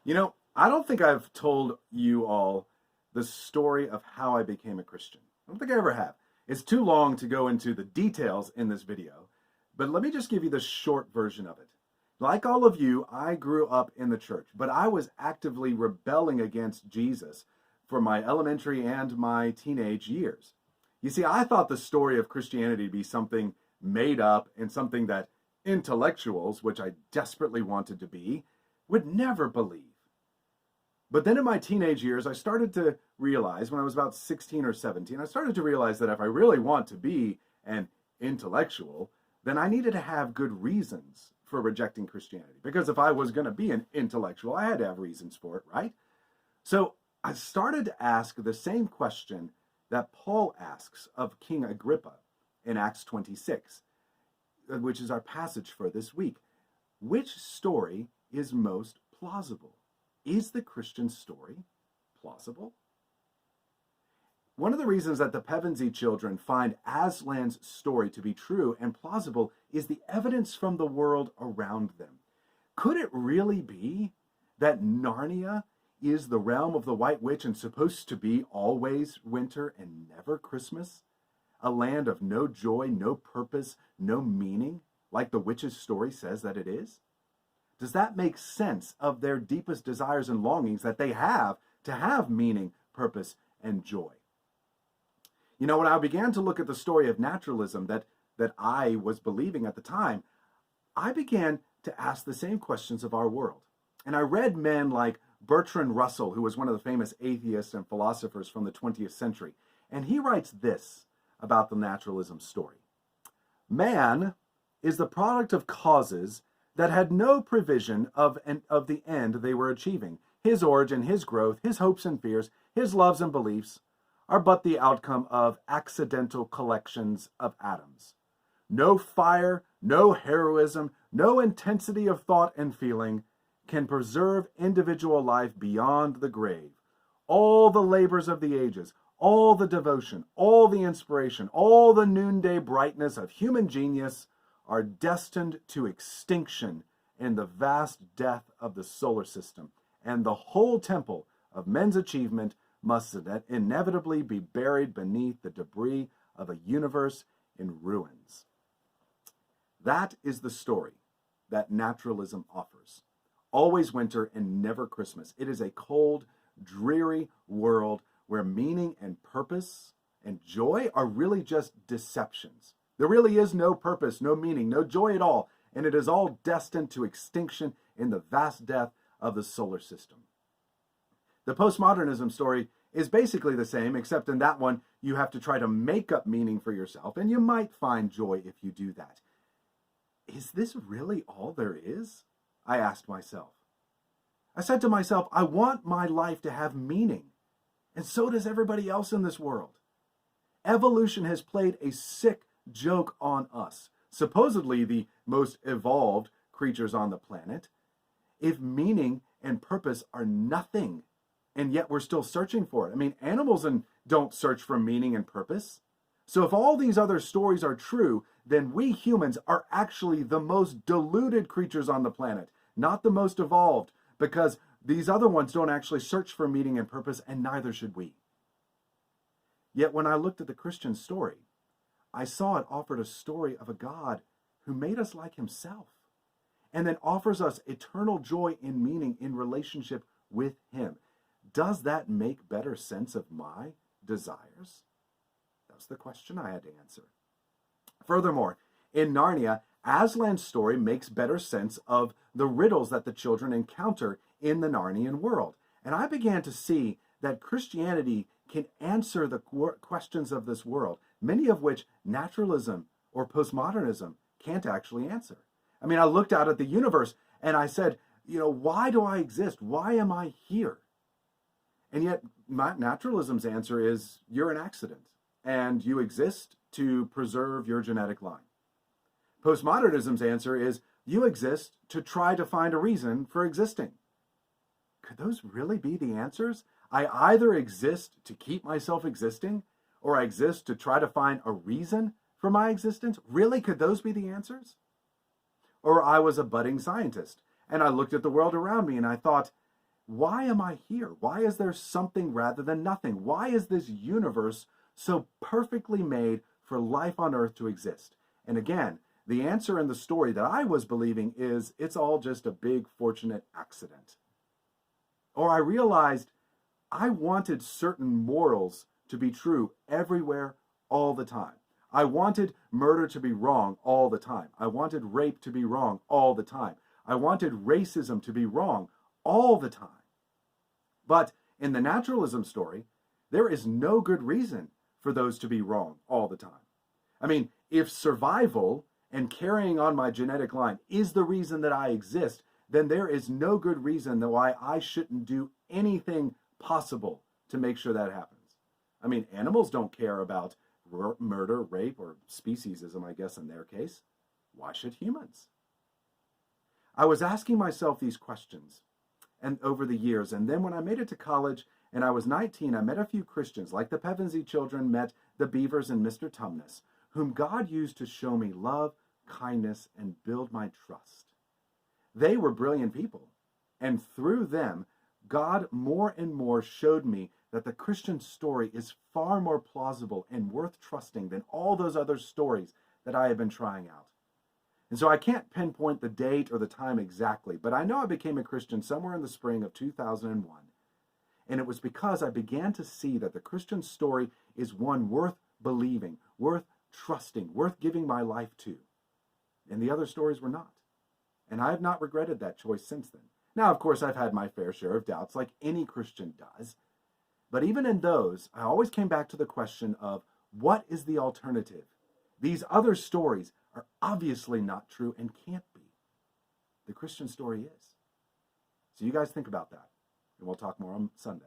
I don't think I've told you all the story of how I became a Christian. I don't think I ever have. It's too long to go into the details in this video, but let me just give you the short version of it. Like all of you, I grew up in the church, but I was actively rebelling against Jesus for my elementary and my teenage years. You see, I thought the story of Christianity to be something made up and something that intellectuals, which I desperately wanted to be, would never believe. But then in my teenage years, I started to realize, when I was about 16 or 17, I started to realize that if I really want to be an intellectual, then I needed to have good reasons for rejecting Christianity. Because if I was going to be an intellectual, I had to have reasons for it, right? So I started to ask the same question that Paul asks of King Agrippa in Acts 26, which is our passage for this week. Which story is most plausible? Is the Christian story plausible? One of the reasons that the Pevensey children find Aslan's story to be true and plausible is the evidence from the world around them. Could it really be that Narnia is the realm of the White Witch and supposed to be always winter and never Christmas? A land of no joy, no purpose, no meaning, like the witch's story says that it is? Does that make sense of their deepest desires and longings that they have to have meaning, purpose, and joy? When I began to look at the story of naturalism that I was believing at the time, I began to ask the same questions of our world. And I read men like Bertrand Russell, who was one of the famous atheists and philosophers from the 20th century. And he writes this about the naturalism story. Man is the product of causes that had no prevision of the end they were achieving. His origin, his growth, his hopes and fears, his loves and beliefs are but the outcome of accidental collections of atoms. No fire, no heroism, no intensity of thought and feeling can preserve individual life beyond the grave. All the labors of the ages, all the devotion, all the inspiration, all the noonday brightness of human genius are destined to extinction in the vast death of the solar system, and the whole temple of men's achievement must inevitably be buried beneath the debris of a universe in ruins. That is the story that naturalism offers. Always winter and never Christmas. It is a cold, dreary world where meaning and purpose and joy are really just deceptions. There really is no purpose, no meaning, no joy at all, and it is all destined to extinction in the vast death of the solar system. The postmodernism story is basically the same, except in that one, you have to try to make up meaning for yourself, and you might find joy if you do that. Is this really all there is? I asked myself. I said to myself, I want my life to have meaning, and so does everybody else in this world. Evolution has played a sick joke on us, supposedly the most evolved creatures on the planet, if meaning and purpose are nothing, and yet we're still searching for it. I mean, animals don't search for meaning and purpose. So if all these other stories are true, then we humans are actually the most deluded creatures on the planet, not the most evolved, because these other ones don't actually search for meaning and purpose, and neither should we. Yet when I looked at the Christian story, I saw it offered a story of a God who made us like himself, and then offers us eternal joy and meaning in relationship with him. Does that make better sense of my desires? That's the question I had to answer. Furthermore, in Narnia, Aslan's story makes better sense of the riddles that the children encounter in the Narnian world. And I began to see that Christianity can answer the questions of this world, many of which naturalism or postmodernism can't actually answer. I mean, I looked out at the universe and I said, why do I exist? Why am I here? And yet naturalism's answer is you're an accident and you exist to preserve your genetic line. Postmodernism's answer is you exist to try to find a reason for existing. Could those really be the answers? I either exist to keep myself existing, or I exist to try to find a reason for my existence. Really, could those be the answers? Or I was a budding scientist, and I looked at the world around me and I thought, why am I here? Why is there something rather than nothing? Why is this universe so perfectly made for life on earth to exist? And again, the answer in the story that I was believing is it's all just a big fortunate accident. Or I realized I wanted certain morals to be true everywhere, all the time. I wanted murder to be wrong all the time. I wanted rape to be wrong all the time. I wanted racism to be wrong all the time. But in the naturalism story, there is no good reason for those to be wrong all the time. I mean, if survival and carrying on my genetic line is the reason that I exist, then there is no good reason why I shouldn't do anything possible to make sure that happens. I mean, animals don't care about murder, rape, or speciesism, I guess, in their case. Why should humans? I was asking myself these questions and over the years, and then when I made it to college and I was 19, I met a few Christians, like the Pevensey children met the Beavers and Mr. Tumnus, whom God used to show me love, kindness, and build my trust. They were brilliant people, and through them, God more and more showed me that the Christian story is far more plausible and worth trusting than all those other stories that I have been trying out. And so I can't pinpoint the date or the time exactly, but I know I became a Christian somewhere in the spring of 2001. And it was because I began to see that the Christian story is one worth believing, worth trusting, worth giving my life to. And the other stories were not. And I have not regretted that choice since then. Now, of course, I've had my fair share of doubts, like any Christian does. But even in those, I always came back to the question of, what is the alternative? These other stories are obviously not true and can't be. The Christian story is. So you guys think about that, and we'll talk more on Sunday.